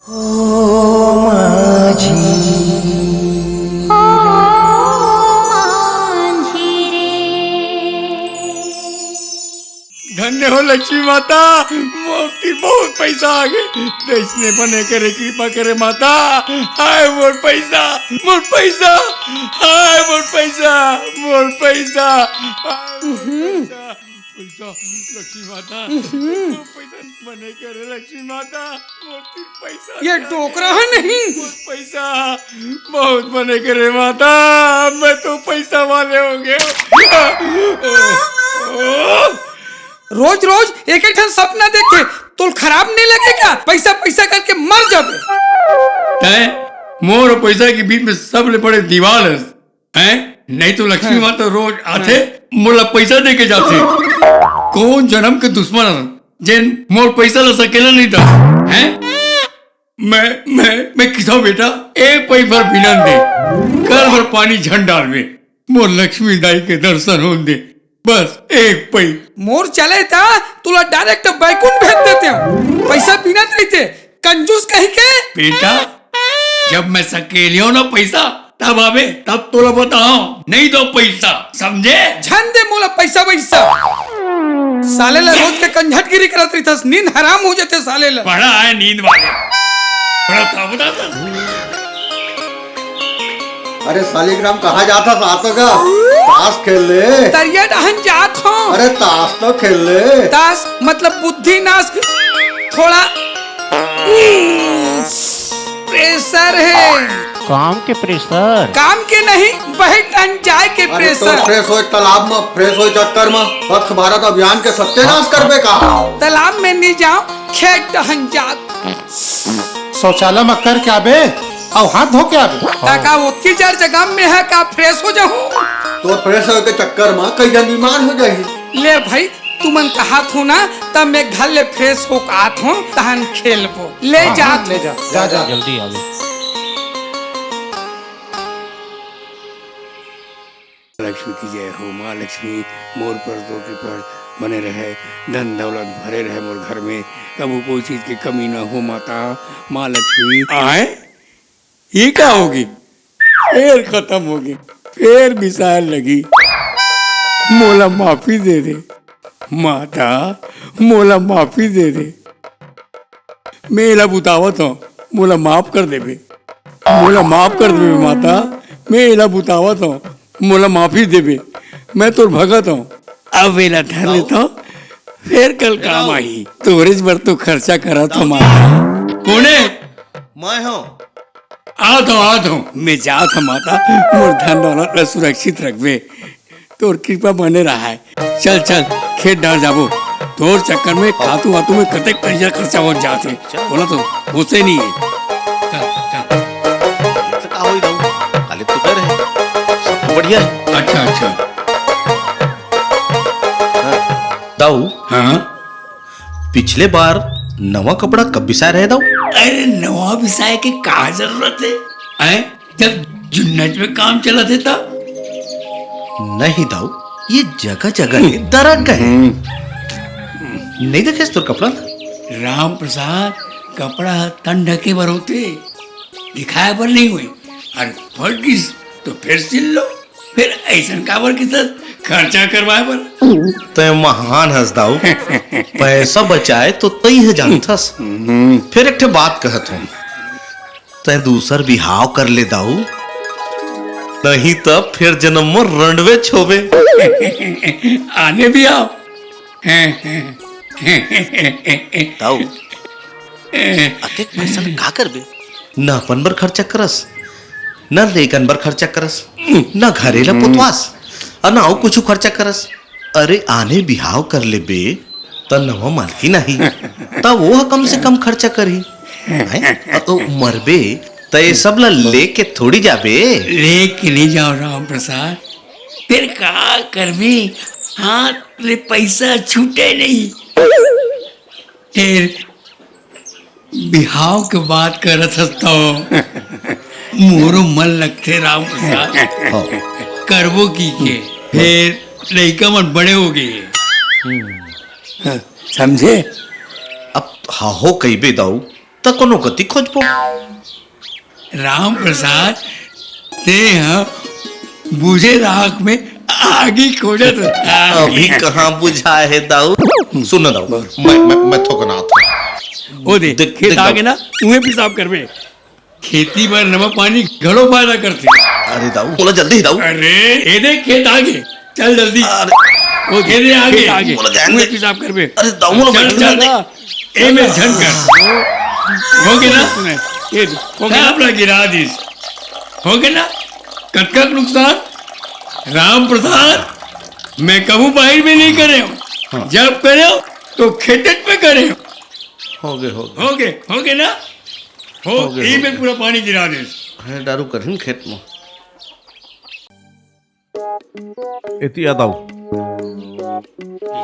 धन्य हो लक्ष्मी माता, मोती बहुत पैसा आ गए, देशने बने करे कृपा करे माता। हाय मोर पैसा, मोर पैसा, हाय मोर पैसा, मोर पैसा, पैसा लक्ष्मी माता, पैसा बने करे लक्ष्मी माता, मोती पैसा। ये टोकरा है नहीं, पैसा बहुत बने करे माता, मैं तो पैसा वाले हो गए। रोज रोज एक एक सपना देखे तो खराब नहीं लगे क्या? पैसा पैसा करके मर जाबे। मोर और पैसा के बीच में सब ले पड़े दीवार है। नहीं तो लक्ष्मी माता रोज आते मोला पैसा दे के जाते। कौन जन्म के दुश्मन जिन मोर पैसा ला सकेला नहीं था है? मैं किसा बेटा एक पई भर बिनन दे, कल भर पानी झंड डाल में मोर लक्ष्मी दाई के दर्शन हो दे, बस एक पई। मोर चले था तुला डायरेक्ट बैकुंठ भेज देते हैं, पैसा बिना रहते कंजूस कहीं के। बेटा जब मैं सकेलियो ना पैसा तब आवे, तब तोला बताओ, नहीं दो पैसा, समझे? झन दे मोला पैसा पैसा। साले ला रोज के कंझटगिरी करत रही था, नींद हराम हो जाते साले ला। बड़ा है नींद वाले, बड़ा था बता था। अरे सालिग्राम कहाँ जाता था? तो का ताश खेल ले। तरिया डहन जात हो। अरे ताश तो खेल ले। ताश मतलब बुद्धि नाश, थोड़ा प्रेशर है। काम के प्रेशर? काम के नहीं, बहन जाए के प्रेशर। तो फ्रेश हो तालाब में, फ्रेश हो चक्कर में स्वच्छ भारत अभियान के सत्यानाश करबे का? तालाब में नहीं जाओ, खेत डहन जात। शौचालय में कर क्या बे और हाथ धो के आबे। ताका उतकी जर जगह में है का फ्रेश हो जाऊं। तो फ्रेश हो के चक्कर में कई जन बीमार हो जाही। ले भाई तुमन कहा थो ना, तब मैं घर ले फ्रेश हो का आत हूँ, तहन खेलबो। ले जा ले जा जा जा जल्दी आवे। लक्ष्मी की जय हो, माँ लक्ष्मी मोर पर दो के पर बने रहे, धन दौलत भरे रहे मोर घर में, कबू कोई चीज की कमी ना हो माता। माँ लक्ष्मी आए, ये क्या होगी? फिर खत्म होगी, फिर मिसाल लगी। मोला माफी दे दे माता, मोला माफी दे दे। मेरा बुतावत हो, मोला माफ कर देबे, मोला माफ कर देबे माता। मेरा बुतावत हो, मोला माफी देबे, मैं तो भगत हूँ। अब वेला धर लेता हूँ, फिर कल काम आई। तोरेज भर तो खर्चा करा था माता। कोने? मैं हूँ। आ दो मैं जा था माता, मोर धन दौलत सुरक्षित रखबे, तोर कृपा बने रहा है। चल चल खेत डाल जाबो, तोर चक्कर में खातू वातू में कते पैसा खर्चा हो जाते, बोला तो होते नहीं है। चल चल बढ़िया है। अच्छा दाऊ, हाँ पिछले बार नवा कपड़ा कब बिसाए रहे दाऊ? अरे नवा बिसाए के का जरूरत है? जब जुन्नत में काम चला थे तब। नहीं दाऊ, ये जगह जगह दरक है। नहीं देखे तो कपड़ा? राम प्रसाद कपड़ा तन ढके बर होते, दिखाए बर नहीं हुए। अरे फट गिस तो फिर सिल लो, फिर ऐसा काबर की तरह खर्चा करवाए बर। तो महान हंस दाऊ, पैसा बचाए तो तई है जानथस। फिर एक बात कहत हूँ, तय दूसर बिहाव कर ले दाऊ, नहीं तब फिर जन्म में रंडवे छोबे। आने भी आओ। दाऊ अतेक पैसा में का करबे? न अपन बर खर्चा करस, न लेकन बर खर्चा करस, न घरेला पुतवास, और न कुछ खर्चा करस। अरे आने बिहाव कर ले बे त नवा मालकी नहीं, तब वो कम से कम खर्चा करी। तो मरबे तो ये सब ला लेके थोड़ी जाबे। लेके नहीं जाओ राम प्रसाद, फिर का करबे? हाथ ले पैसा छूटे नहीं। फिर बिहाव के बात करत तो मोरो मन लगते राम प्रसाद। करबो की के फिर लड़का मन बड़े हो गए, समझे? अब हो कई बे दाऊ, तो कोनो गति खोजबो। राम प्रसाद ते यहाँ बुझे राख में आगे खोजत अभी कहाँ बुझा है दाऊ। सुन दाऊ, मैं थोकना था। ओ दे देख- खेत देख आगे ना उहे पेशाब करबे। खेती पर नमक पानी घड़ो फायदा करते। अरे दाऊ बोला जल्दी ही दाऊ। अरे ये देख खेत आगे, चल जल्दी। अरे वो दे दे आगे आगे बोला ध्यान उहे दे। पेशाब करबे। अरे दाऊ बोला चल बैठ चल जा। ए में झन कर हो गया ना सुने ये हो गया अपना गिरा दिस हो गया ना कटका नुकसान। राम प्रसाद मैं कहूँ बाहर में नहीं करे हूँ, जब करे हो तो खेतत में करे हो। हो गए हो गए ना हो गए, ई हो में पूरा पानी गिरा दे। है दारू करहिन खेत में। एती आ दाऊ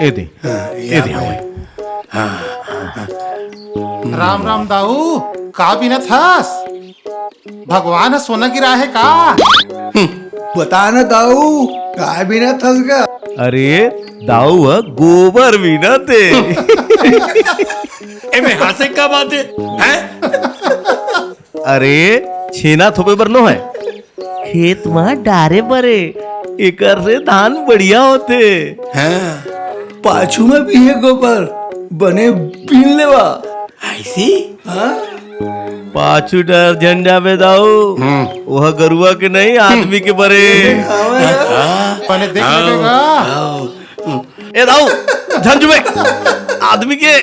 ए दे हवे। राम राम दाऊ, का बिना थास? भगवान सोना गिरा है का? बता ना दाऊ काय बिना थस का। अरे दाऊ गोबर भी ना थे। ए में हासे का बात है हैं? अरे छेना थोपे बर नो है, खेत में डारे बरे, एकर से धान बढ़िया होते। हाँ, पाछू में भी है गोबर बने पीन लेवा। ऐसी हाँ? पाछू डर झंडा में दाऊ, वह गरुआ के नहीं आदमी के बरे। पहले देख लेगा। ए दाऊ झंझू में आदमी के।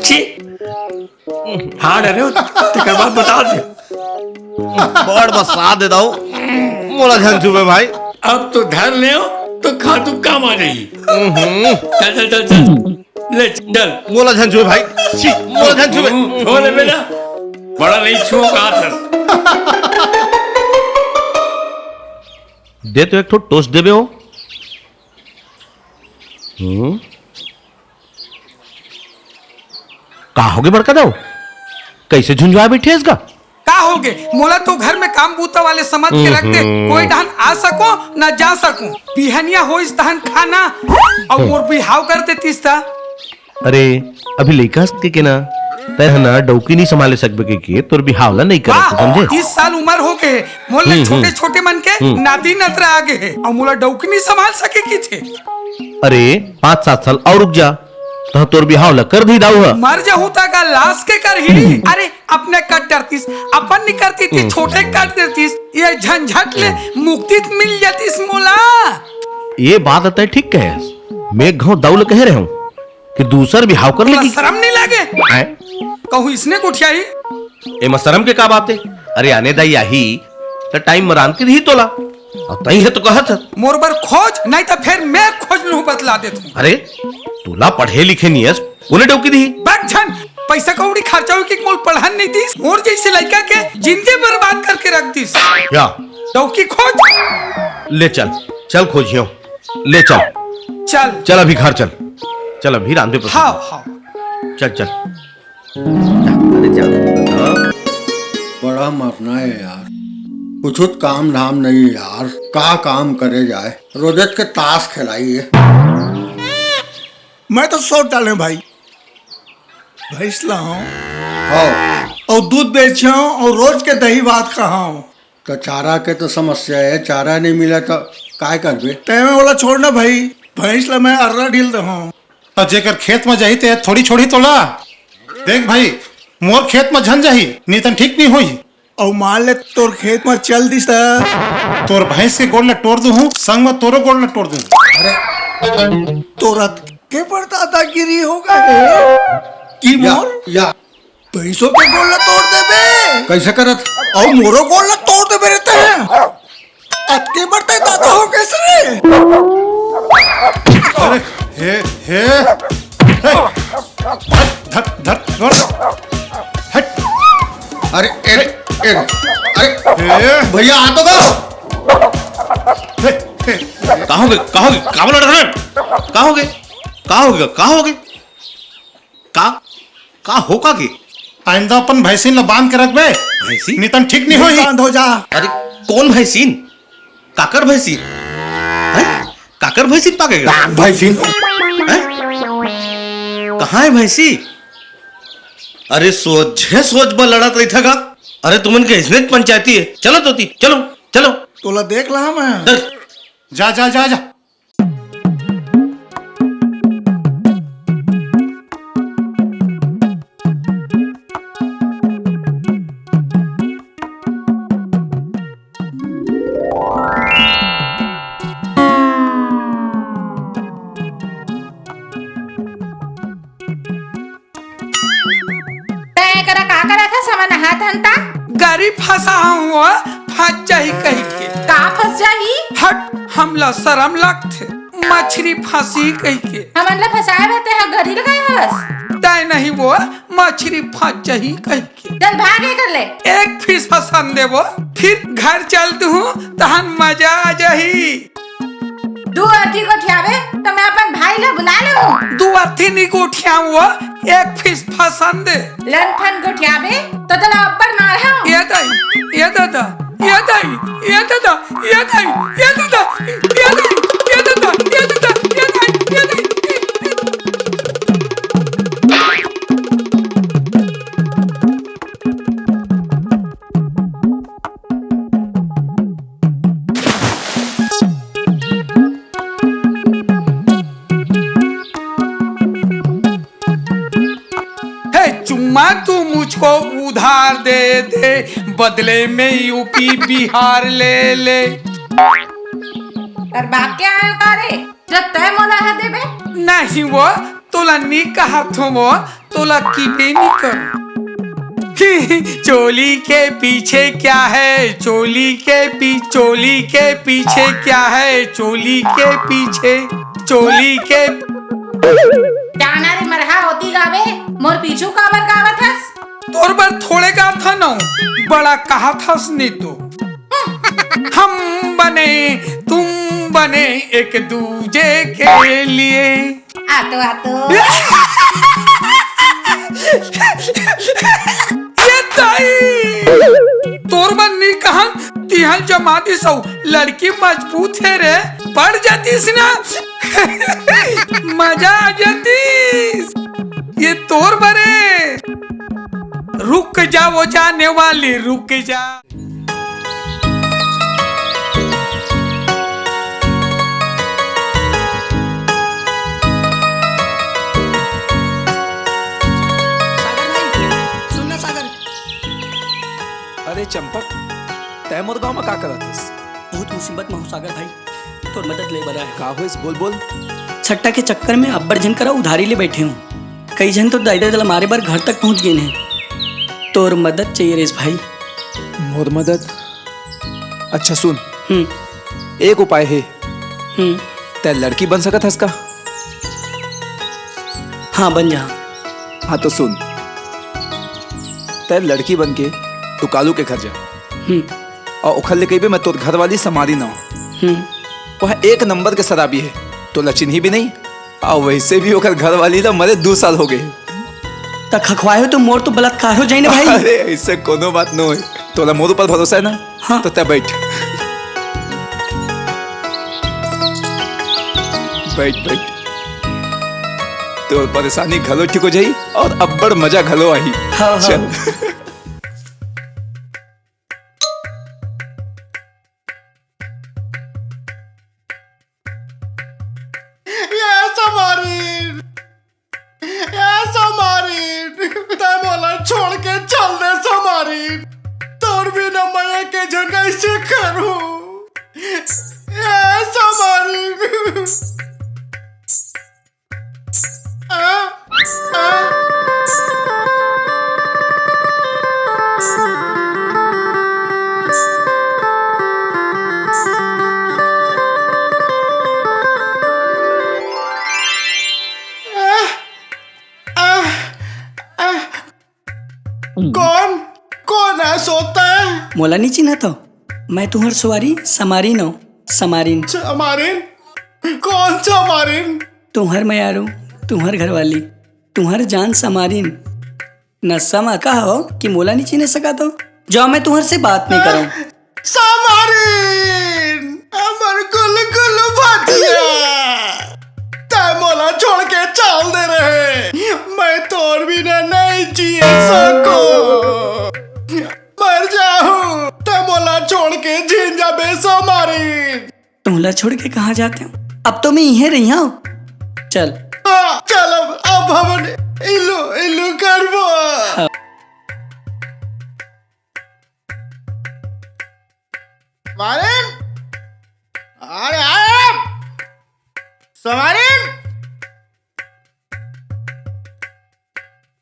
छी हाँ डरे हो तकर बाद बता दे। बड़ बसा दे दाऊ मोला झंझू में भाई। अब तो धर ले हो तो खातू काम आ जाएगी। चल चल चल चल ले चल मोला झंझू में भाई, छी मोला झंझू में। छो ले बेटा बड़ा नहीं छो का था। दे तो एक ठो टोस्ट देबे हो। का होगे बड़का दाऊ, कैसे झुंझुआ बैठे इसका? का हो गए मोला तो घर में काम बूता वाले समझ के रख दे। कोई डहन आ सको ना जा सको, बिहनिया हो इस दहन खाना और मोर बिहाव कर देतीस ता। अरे अभी लइका के ना तय ना डौकी नहीं संभाले सकबे के तोर बिहावला नहीं करे समझे। 30 साल उम्र हो गए मोला छोटे छोटे मन के नाती नतरा आ गए और मोला डौकी नहीं संभाल सके की थे। अरे 5-7 साल और रुक जा तो तोर बिहावला कर दी दाऊ। मर जाऊं ता का लाश के कर ही। अरे अपने कट डरतीस अपन नहीं करती थी, छोटे काट देतीस, ये झंझट ले मुक्ति मिल जातीस मोला। ये बात अतः ठीक कहे, मैं घाव दाऊ कह रहे हूँ कि दूसर बिहाव कर मोला लेगी। शर्म नहीं लगे कहूँ इसने उठियाई। ए शर्म के का बात है? अरे आने दाई आही तो टाइम मरान के ही तोला और तई है तो कहत। मोर बर खोज नहीं तो फिर मैं खोज लूं बतला देता हूँ। अरे तोला पढ़े लिखे नहीं है उन्हें डौकी दी। बच्चन पैसा कौड़ी खर्चा की मोल पढ़न नहीं थी, मोर जैसे लड़का के जिंदगी बर्बाद करके रख दीस। क्या डौकी खोज ले चल चल खोजियो ले चल चल चल अभी घर चल चल अभी रांधे पर हाँ हाँ चल चल। अरे जा बड़ा मरना है यार, कुछ काम धाम नहीं यार, का काम करे जाए। रोजत के ताश खिलाइए। मैं तो 100 डाले भाई, भैंस लाऊं हो और दूध बेचूं और रोज के दही भात खाऊं। तो चारा के तो समस्या है, चारा नहीं मिला तो काय करबे। तैमे वाला छोड़ना भाई, भैंस ला मैं अर्रा ढील दहूं। और जेकर खेत में जाही ते थोड़ी छोड़ी तोला। देख भाई मोर खेत में झन जाही नहीं तन ठीक नहीं होई। और मान ले तोर खेत में चल दिस त तोर भैंस के गोड़ ला तोड़ दूं, संग में तोरो गोड़ ला तोड़ दूं। तोरा के पड़ता था गिरी होगा है कि मोर या पैसों के गोला तोड़ देबे कैसे करत। और मोरो गोला तोड़ देबे रहते हैं। अतके बढ़ते दादा हो कैसे रे। अरे हे हे धत धत धत हट। अरे हे भैया आ तो गो। कहोगे काबल कहोगे का होगा के। आइंदा अपन भैंसिन ला बांध के रखबे, भैंसी? नहीं तन ठीक नहीं होई। बंद हो जा। अरे कौन भैंसीन? काकर भैंसीन? हैं? काकर भैंसीन पाकेगा भाई सिंह हैं? कहाँ है भैंसी? अरे सोच बा लड़त रही था। अरे तुमन के इसने पंचायती है। चलो तोती, चलो चलो। तोला देख रहा मैं। चल। जा जा जा जा। तय करा का करा था समन हाथ हंता गाड़ी फंसा हुआ फंस जाही कही के का फंस जाही। हट हमला शर्म लगथे मछली फंसी कही के हमन ला फसाए रहते हैं गरी लगाए हस। तय नहीं वो मछली फंस जाही कही के चल भागे कर ले। एक फीस पसंद दे वो फिर घर चलती हूँ तहन मजा आ जाही। दू अर्थी को ठियावे तो मैं अपन भाई ला बुला लूं। दू अर्थी नी को उठियाऊँ एक फीस पसंद दे लंथन को ठियावे तो तला अब्बर मार हूं। ये दाई ये दादा ये दाई ये दादा ये दाई ये दादा ये दाई ये दादा ये दादा ये दाई ये दाई। चुम्मा तू मुझको उधार दे दे बदले में यूपी बिहार ले ले। और बाप क्या है करे जब तय मोला है देबे। नहीं वो तोला नी कहा थो वो तोला की बेनी कर। चोली के पीछे क्या है चोली के पीछे क्या है चोली के पीछे चोली के जाना रे मरहा होती गावे मोर पीछू काबर गावत हस। तोर बर थोड़े का था ना बड़ा कहा था ने तो हम बने तुम बने एक दूजे के लिए। आतो आतो ये ताई तोर बर नी कहा तिहल जमाती सौ लड़की मजबूत है रे पड़ जातीस ना मजा आ जातीस। ये तोर बरे रुक जा वो जाने वाली रुक जा। सुनना सागर। अरे चंपक तय मोर गाँव में का करत हस? बहुत मुसीबत में हो सागर भाई तोर मदद ले बरा है। का होइस बोल बोल। छट्टा के चक्कर में अब्बर जन करा उधारी ले बैठे हूँ। कई जन तो दादा दल हमारे बार घर तक पहुँच गए हैं। तोर मदद चाहिए रेस भाई। मोर मदद? अच्छा सुन एक उपाय है। तय लड़की बन सकत हस का? हाँ बन जा। हाँ तो सुन तय लड़की बन के तू कालू के घर जा और उखल ले कही मैं तोर घर वाली समारी ना हो। वह एक नंबर के शराबी है तो लचिन्ही भी नहीं और वैसे भी होकर घर वाली ला मरे 2 साल हो गए। तक खखवाए तो मोर तो बलात्कार हो जाए ना भाई। अरे ऐसे कोनो बात न है तोला मोर ऊपर भरोसा है ना। हाँ। तो तय बैठ बैठ बैठ तो परेशानी घलो ठीक हो जाई और अब्बड़ मजा घलो आई। हाँ, चल छोड़ के चल दे समारी तोर भी न मैं के जगह से करूं समारी। कौन है सोता है? मोला नहीं चिन्हा तो मैं तुम्हार सवारी समारीन हो। समारीन समारीन? कौन समारीन? तुम्हार मयारू तुम्हार घरवाली तुम्हार जान समारीन। न समा का हो कि मोला नहीं चिन्ह सका तो जो मैं तुम्हार से बात नहीं करूं। समारीन अमर गुल गुल भातिया तय मोला छोड़ के चल दे रहे मैं तोर बिना नहीं जिए सको। मर जाऊं तो मोला छोड़ के झिंझा बेसो मारी। तुमला छोड़ के कहाँ जाते हो? अब तो मैं यहीं रही हूँ। चल चल अब हम इल्लू इल्लू करबो। समारिन, अरे समारिन,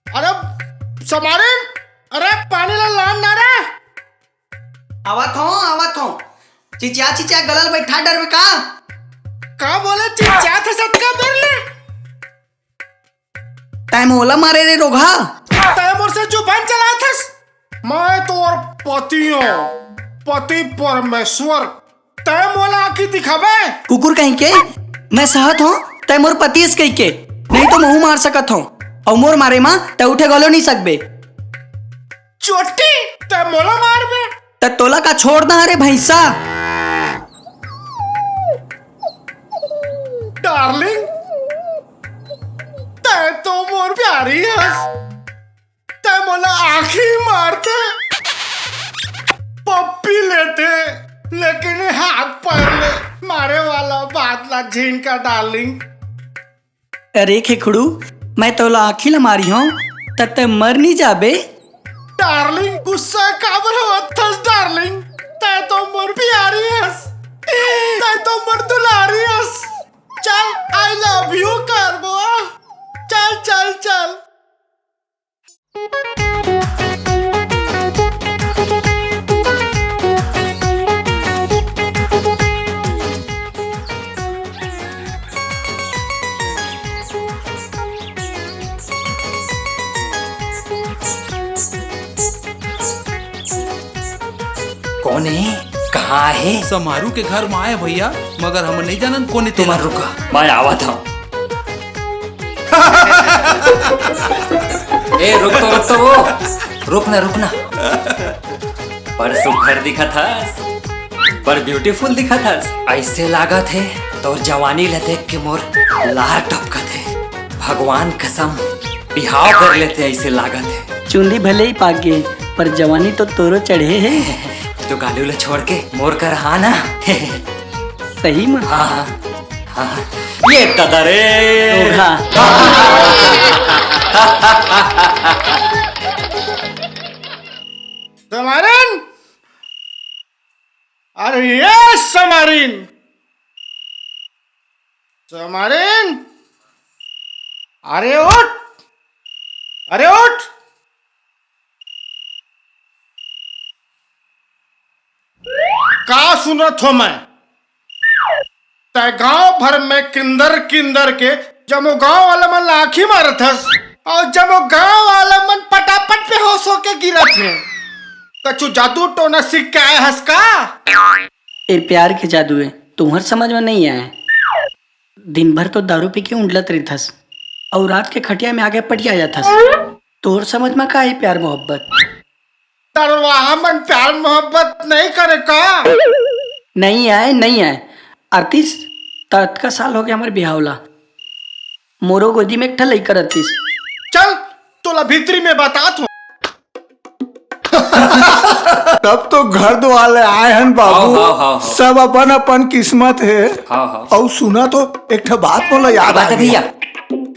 अरे समारिन, अरे पानी ला लान ना रे। आवत हो चिचिया गलल बैठा डर में का बोले चिचा थे सत का बेरले। टाइम ओला मारे रे रोगा। तय मोर से जुबान चला थस। मैं तोर पति हूँ, पति परमेश्वर। तय मोला आखी दिखावे। कुकुर कहीं के मैं सहत हूँ तय मोर पति इस कहीं के नहीं तो मुँह मार सकत हूँ और मोर मारे माँ तय उठे गलो नहीं सकबे। चोटी तय मोला मार बे। त तोला का छोड़ ना रे भैंसा। डार्लिंग, तय तो मोर प्यारी हस। तय मोला आखी मारते, पप्पी लेते, लेकिन हाथ पैर ले मारे वाला बात ला झीन का डार्लिंग। अरे खेखड़ू मैं तोला आखी ला मारी हूँ तब मर नहीं जाबे। डार्लिंग गुस्सा काबर होत थस डार्लिंग। तय तो मोर प्यारी हस, तय तो मोर दुलारी हस। चल आई लव यू करबो। चल चल चल। कौन है? कहाँ है? समारू के घर में आए भैया, मगर हम नहीं जानन कौन तुम रुका, मैं आवा था। ए रुक तो वो रुकना पर सुघर दिखा था, पर ब्यूटीफुल दिखा था। ऐसे लागा थे तो जवानी ले देख के मोर लार टपका थे। भगवान कसम बिहाव कर लेते ऐसे लागा थे। चुंदी भले ही पाक गए पर जवानी तो तोरो चढ़े है। तो गालू ले छोड़ के मोर कर हाँ ना। सही में? हाँ ये दादा रे। समारिन, अरे ये समारिन, समारिन, अरे उठ, अरे उठ। का सुनत हो मैं? तय गांव भर में किंदर किंदर के जमो गांव वाला मन लाखी मारत हस और जमो गांव वाला मन पटापट पे होश होके गिरत है। कछु जादू टोना सीख के आए हस का? ये प्यार के जादू है, तुम्हार समझ में नहीं आया। दिन भर तो दारू पी के उंडलत रही थस और रात के खटिया में आगे पटिया जाता थस। तोर समझ में का है प्यार मोहब्बत? तरवाहा मन प्यार मोहब्बत नहीं करे का? नहीं आए 38 का साल हो गया हमारे बिहावला। मोरो गोदी में एक ठल लइका रहतीस। चल तोला भीतरी में बता तू। तब तो घर वाले आए हैं बाबू। हाँ। सब अपन अपन किस्मत है। हाँ। और सुना तो एक ठो बात बोला याद आ भैया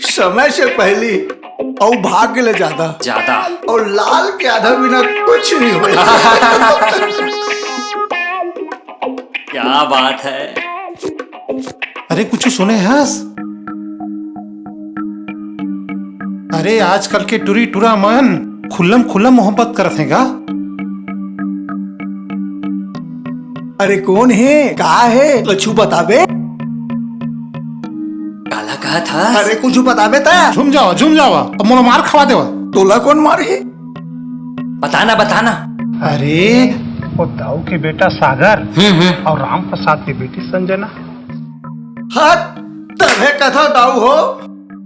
समय से पहले और भाग्य ले ज्यादा और लाल के आधा बिना कुछ नहीं हो। क्या बात है? अरे कुछ सुने हस? अरे आजकल के टुरी टुरा मन खुल्लम खुल्लम मोहब्बत करत हैं का? अरे कौन है? कहा है? लच्छू बताबे। काला कहा था? अरे कुछ बताबे ता। झुम जावा अब मोला मार खवा देवा। तोला कौन मारे? बताना। अरे वो दाऊ के बेटा सागर और राम प्रसाद की बेटी संजना। हाँ तभे कथा दाऊ हो।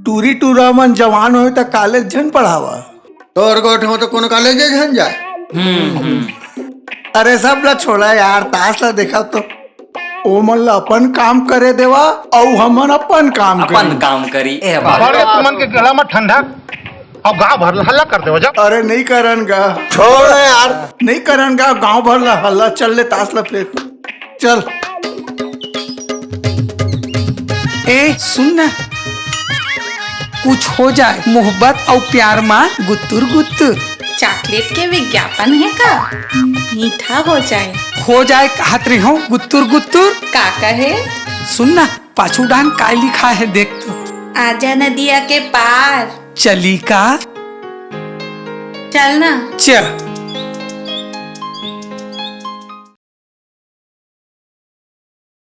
टूरी टूरा मन जवान हो तो कॉलेज जन पढ़ावा। तोर गोठ हो तो कौन कॉलेज जन जाए। अरे सब ला छोड़ा यार, ताश ला देखा तो ओ मन ला अपन काम करे देवा और हमन अपन काम करी। तुमन के गला में ठंडा और गाँव भर हल्ला कर दे जा। अरे नहीं करनगा, छोड़ यार, नहीं करनगा, गांव भर ला हल्ला, चल ले ताश ला फिर चल। ए सुन ना, कुछ हो जाए मोहब्बत और प्यार मां गुत्तुर गुत्तुर। चॉकलेट के विज्ञापन है का? मीठा हो जाए कहत रही हो गुत्तुर गुत्तुर। का कहे? सुन ना, पाछू डान का लिखा है देख तो। आजा नदिया के पार चली का चलना। चल।